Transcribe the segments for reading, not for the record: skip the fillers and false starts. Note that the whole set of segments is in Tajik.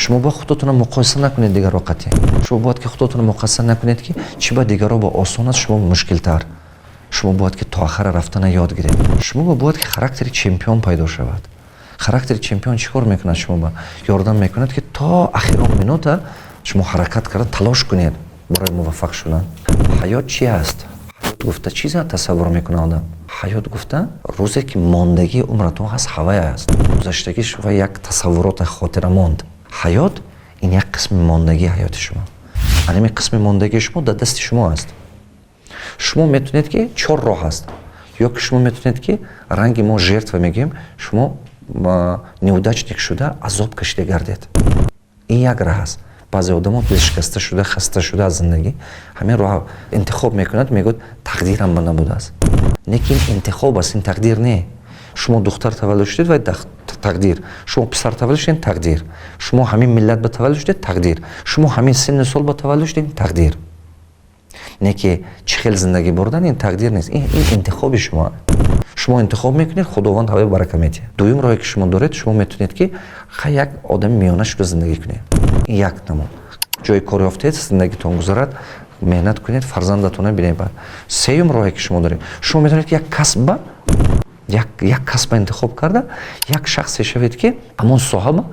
шумо бо худотонро муқоиса накунед дигарро қатъи. Шумо бояд ки худотонро муқоиса накунед ки чӣ ба дигарро бо осон аст, шумо мушкилтар. Шумо бояд ки то охира рафтана ёд гиред. Шумо бояд ки характери чемпион пайдо шавад. характери чемпион чӣ кор мекунад шумо? Ёрдам мекунад ки то ахирон минута шумо ҳаракат карда талош кунед барои муваффақ шудан. ҳаёт чи аст? ҳаёт гуфта чиза тасаввур мекунад одам? ҳаёт гуфта рӯзе ки мондагии умратон ҳаст, ҳавая аст. Гузаштагӣ шумо як тасаввурот хотира монд. ҳаёт ин як қисми мондагии ҳаёти шумо. Аними қисми мондагии шумо дар дасти шумо аст. шумо метавонед ки 4 роҳ аст. ё ки шумо метавонед ки ранги мо жертва мегӯем, шумо неудачник шуда азоб кашида гардед. Ин як раҳ аст. баъзе одамон дилшикаста шуда, хаста шуда аз зиндагӣ ҳамин роҳ интихоб мекунад, мегӯяд тақдирам ба набудааст. Лекин интихоб аст, ин тақдир не. шумо духтар таваллуд шудед ва тақдир. шумо писар таваллуд шудед, тақдир. шумо ҳамин миллат ба таваллуд шудед, тақдир. шумо ҳамин синни сол ба таваллуд шудед, тақдир. Не ки чӣ хел зиндагӣ бурдан, ин тақдир нест. Ин интихоби шумо. шумо интихоб мекунед, худованд ҳавои барака метиҳад. дуюм роҳе ки шумо доред, шумо метавонед ки як одами миёна шуда зиндагӣ кунед. ин як намуд. ҷои кор ёфтед, зиндагитон гузарад, меҳнат кунед, фарзандатонро бинед. сеюм роҳе ки шумо доред, шумо метавонед ки як касба интихоб карда, як шахсе шавед ки ҳамон соҳаба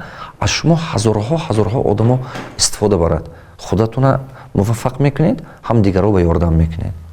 аз шумо ҳазорҳо одамо истифода барад. худатона муваффақ мекунед, ҳам дигарро ба ёрдам мекунед.